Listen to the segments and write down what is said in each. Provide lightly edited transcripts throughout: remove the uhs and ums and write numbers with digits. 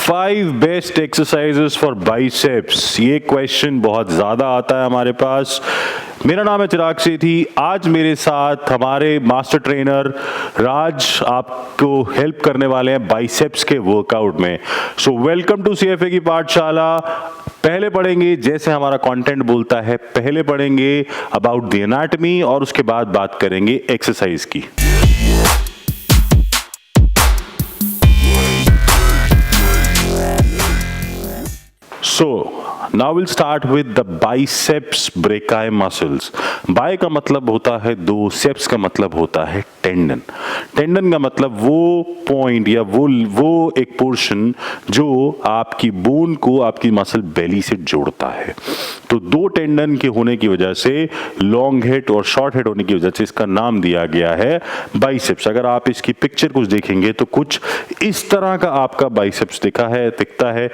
5 best exercises for biceps, ये question बहुत ज़्यादा आता है हमारे पास। मेरा नाम है चिराग सेठी। आज मेरे साथ हमारे मास्टर ट्रेनर राज आपको हेल्प करने वाले हैं बाइसेप्स के वर्कआउट में। सो वेलकम टू सीएफए की पाठशाला। पहले पढ़ेंगे, जैसे हमारा कंटेंट बोलता है, पहले पढ़ेंगे अबाउट द एनाटॉमी और उसके बाद बात करेंगे एक्सरसाइज की। So now we'll start with the biceps brachii muscles। Bi का मतलब होता है दो, सेप्स का मतलब होता है टेंडन। टेंडन का मतलब वो पॉइंट या वो एक पोर्शन जो आपकी बोन को आपकी मसल बेली से जोड़ता है। तो दो टेंडन के होने की वजह से, लॉन्ग हेड और शॉर्ट हेड होने की वजह से इसका नाम दिया गया है बाइसेप्स। अगर आप इसकी पिक्चर कुछ देखेंगे तो कुछ इस तरह का आपका बाइसेप्स दिखता है।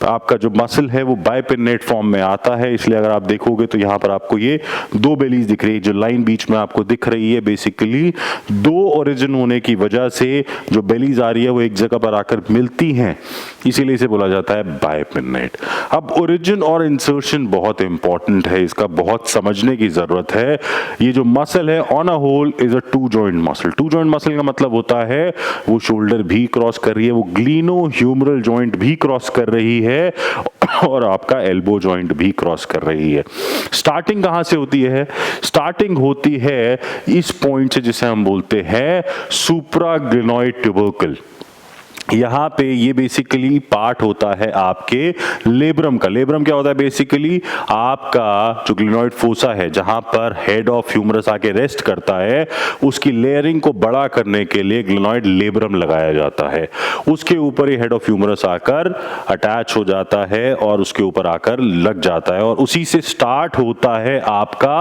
आपका जो मसल है वो बाइपिनेट फॉर्म में आता है, इसलिए अगर आप देखोगे तो यहाँ पर आपको ये दो बेलीज दिख रही है। जो लाइन बीच में आपको दिख रही है, बेसिकली दो ओरिजिन होने की वजह से जो बेलीज आ रही है वो एक जगह पर आकर मिलती हैं, इसीलिए इसे बोला जाता है बाइपिनेट। अब ओरिजिन और इंसर्शन बहुत इंपॉर्टेंट है, इसका बहुत समझने की जरूरत है। ये जो मसल है on a whole is a two joint muscle. Two joint muscle का मतलब होता है वो शोल्डर भी क्रॉस कर रही है, वो ग्लीनो ह्यूमरल जॉइंट भी क्रॉस कर रही है और आपका एल्बो जॉइंट भी क्रॉस कर रही है। स्टार्टिंग कहां से होती है? स्टार्टिंग होती है इस पॉइंट से, जिसे हम बोलते हैं सुप्राग्लिनोइड ट्यूबरकल। यहाँ पे ये बेसिकली पार्ट होता है आपके लेब्रम का। लेब्रम क्या होता है? बेसिकली आपका जो ग्लिनोइड फोसा है, जहां पर हेड ऑफ ह्यूमरस आके रेस्ट करता है, उसकी लेयरिंग को बड़ा करने के लिए ग्लिनोइड लेब्रम लगाया जाता है। उसके ऊपर ही हेड ऑफ ह्यूमरस आकर अटैच हो जाता है और उसके ऊपर आकर लग जाता है, और उसी से स्टार्ट होता है आपका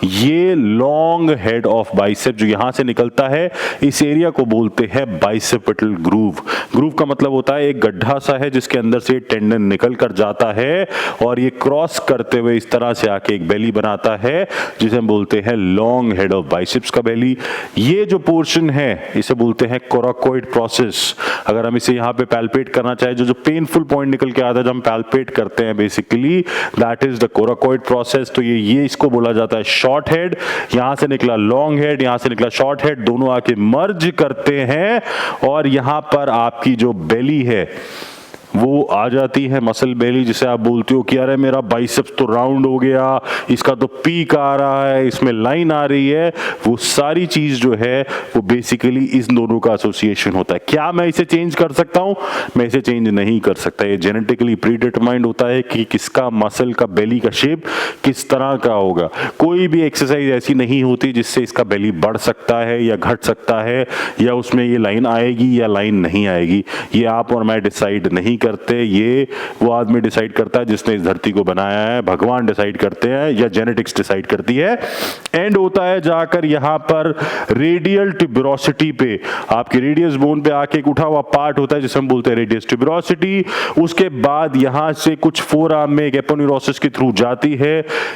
ये लॉन्ग हेड ऑफ बाइसेप जो यहां से निकलता है। इस एरिया को बोलते हैं बाइसेपिटल ग्रूव। ग्रूव का मतलब होता है एक गड्ढा सा है जिसके अंदर से टेंडन निकल कर जाता है और ये क्रॉस करते हुए इस तरह से आके एक बेली बनाता है, जिसे हम बोलते हैं लॉन्ग हेड ऑफ बाइसेप्स का बेली। ये जो पोर्शन है इसे बोलते हैं कोराकोइड प्रोसेस। अगर हम इसे यहाँ पे पैल्पेट करना चाहे, जो पेनफुल पॉइंट निकल के आता है जब हम पैल्पेट करते हैं, basically that is the coracoid process. तो ये इसको बोला जाता है शॉर्ट हेड। यहां से निकला लॉन्ग हेड, यहां से निकला शॉर्ट हेड, दोनों आके मर्ज करते हैं और यहां पर आपकी जो बेली है वो आ जाती है, मसल बेली, जिसे आप बोलते हो कि अरे मेरा बाइसेप्स तो राउंड हो गया, इसका तो पीक आ रहा है, इसमें लाइन आ रही है। वो सारी चीज जो है वो बेसिकली इस दोनों का एसोसिएशन होता है। क्या मैं इसे चेंज कर सकता हूं? मैं इसे चेंज नहीं कर सकता। ये जेनेटिकली प्रीडिटरमाइंड होता है कि किसका मसल का बेली का शेप किस तरह का होगा। कोई भी एक्सरसाइज ऐसी नहीं होती जिससे इसका बेली बढ़ सकता है या घट सकता है, या उसमें ये लाइन आएगी या लाइन नहीं आएगी। ये आप और मैं डिसाइड नहीं करते, ये वो आदमी डिसाइड करता है जिसने इस धरती को बनाया है। भगवान डिसाइड करते हैं या जेनेटिक्स डिसाइड करती है। एंड होता है जाकर यहां पर रेडियल ट्यूबरोसिटी पे, आपके रेडियस बोन पे आके एक उठा हुआ पार्ट होता है जिसे हम बोलते हैं रेडियस ट्यूबरोसिटी। उसके बाद यहां से कुछ फोरआर्म में एक एपोन्यूरोसिस के थ्रू जाती है।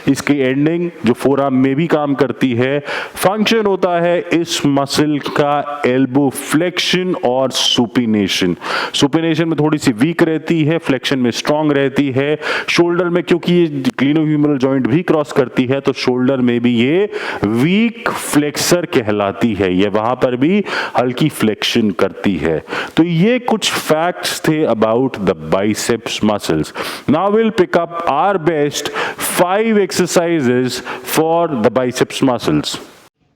इसकी एंडिंग जो फोरआर्म में भी काम करती है। फंक्शन होता है इस मसल का एल्बो फ्लेक्शन और सुपिनेशन। सुपिनेशन में थोड़ी सी वीक रहती है, फ्लेक्शन में स्ट्रांग रहती है। शोल्डर में क्योंकि ये ग्लिनोह्यूमरल जॉइंट भी क्रॉस करती है तो शोल्डर में भी ये वीक फ्लेक्सर कहलाती है, ये वहां पर भी हल्की फ्लेक्शन करती है। तो ये कुछ फैक्ट्स थे about the biceps muscles. Now will pick up our best 5 exercises for the biceps muscles.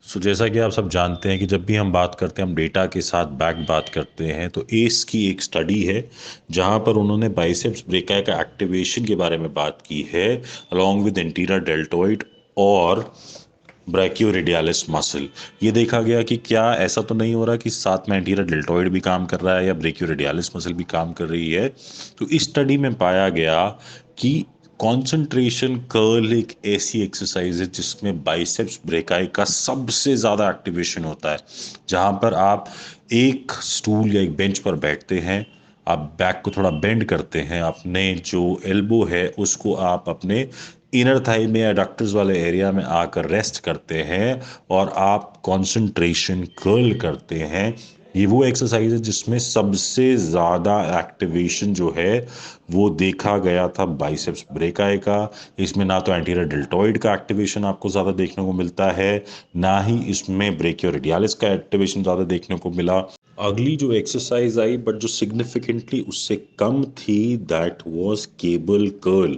जैसा कि आप सब जानते हैं कि जब भी हम बात करते हैं, हम डेटा के साथ बैक बात करते हैं, तो एस की एक स्टडी है जहां पर उन्होंने बाइसेप्स ब्रेकाई का एक्टिवेशन के बारे में बात की है अलॉन्ग विद एंटीरियर डेल्टोइड और ब्रैकियोरेडियलिस मसल। ये देखा गया कि क्या ऐसा तो नहीं हो रहा कि साथ में एंटीरियर डेल्टोइड भी काम कर रहा है या ब्रैकियोरेडियलिस मसल भी काम कर रही है। तो इस स्टडी में पाया गया कि कंसंट्रेशन कर्ल एक ऐसी एक्सरसाइज है जिसमें बाइसेप्स ब्रेकाई का सबसे ज़्यादा एक्टिवेशन होता है। जहां पर आप एक स्टूल या एक बेंच पर बैठते हैं, आप बैक को थोड़ा बेंड करते हैं, अपने जो एल्बो है उसको आप अपने इनर थाई में या डक्टर्स वाले एरिया में आकर रेस्ट करते हैं और आप कंसंट्रेशन कर्ल करते हैं ये वो एक्सरसाइज है जिसमें सबसे ज़्यादा एक्टिवेशन जो है वो देखा गया था बाइसेप्स ब्रेकाई का। इसमें ना तो एंटीरियर डेल्टॉइड का एक्टिवेशन आपको ज़्यादा देखने को मिलता है, ना ही इसमें ब्रेकियोरेडियालिस का एक्टिवेशन ज़्यादा देखने को मिला। अगली जो एक्सरसाइज आई बट जो सिग्निफिकेंटली उससे कम थी, that was cable curl.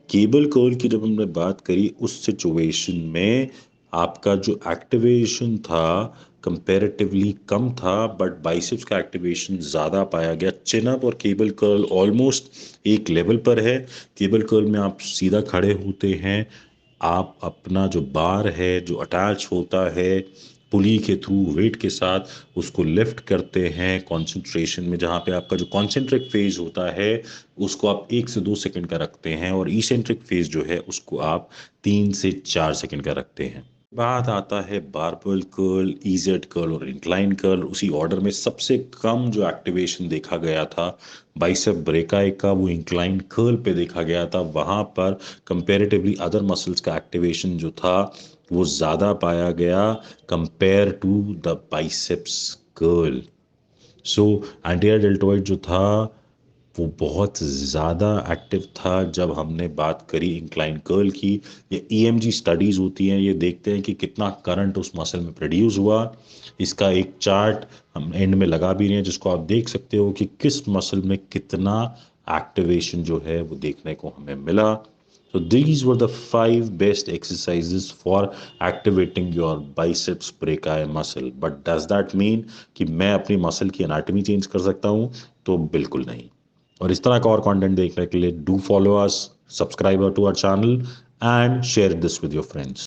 Cable curl की जब हमने बात करी उस सिचुएशन में आपका जो एक्टिवेशन था कंपैरेटिवली कम था, बट बाइसेप्स का एक्टिवेशन ज़्यादा पाया गया। चिन अप और केबल कर्ल ऑलमोस्ट एक लेवल पर है। केबल कर्ल में आप सीधा खड़े होते हैं, आप अपना जो बार है जो अटैच होता है पुली के थ्रू वेट के साथ उसको लिफ्ट करते हैं कंसंट्रेशन में, जहाँ पे आपका जो कॉन्सेंट्रिक फेज होता है उसको आप 1 से 2 सेकंड का रखते हैं और इसेंट्रिक फेज जो है उसको आप 3 से 4 सेकंड का रखते हैं। बात आता है बारबेल कर्ल, इजेड कर्ल और इंक्लाइन कर्ल। उसी ऑर्डर में सबसे कम जो एक्टिवेशन देखा गया था बाइसेप ब्रेकाई का, वो इंक्लाइन कर्ल पे देखा गया था। वहां पर कंपैरेटिवली अदर मसल्स का एक्टिवेशन जो था वो ज़्यादा पाया गया compare to the biceps curl. So anterior deltoid जो था वो बहुत ज़्यादा एक्टिव था जब हमने बात करी इंक्लाइन कर्ल की। ये ईएमजी स्टडीज़ होती हैं, ये देखते हैं कि कितना करंट उस मसल में प्रोड्यूस हुआ। इसका एक चार्ट हम एंड में लगा भी रहे हैं जिसको आप देख सकते हो कि किस मसल में कितना एक्टिवेशन जो है वो देखने को हमें मिला। So these were the 5 best exercises for activating your biceps brachii muscle. But does that mean कि मैं अपनी मसल की एनाटॉमी चेंज कर सकता हूँ? तो बिल्कुल नहीं। और इस तरह का और कंटेंट देखने के लिए do follow us, subscribe to our channel and share this with your friends.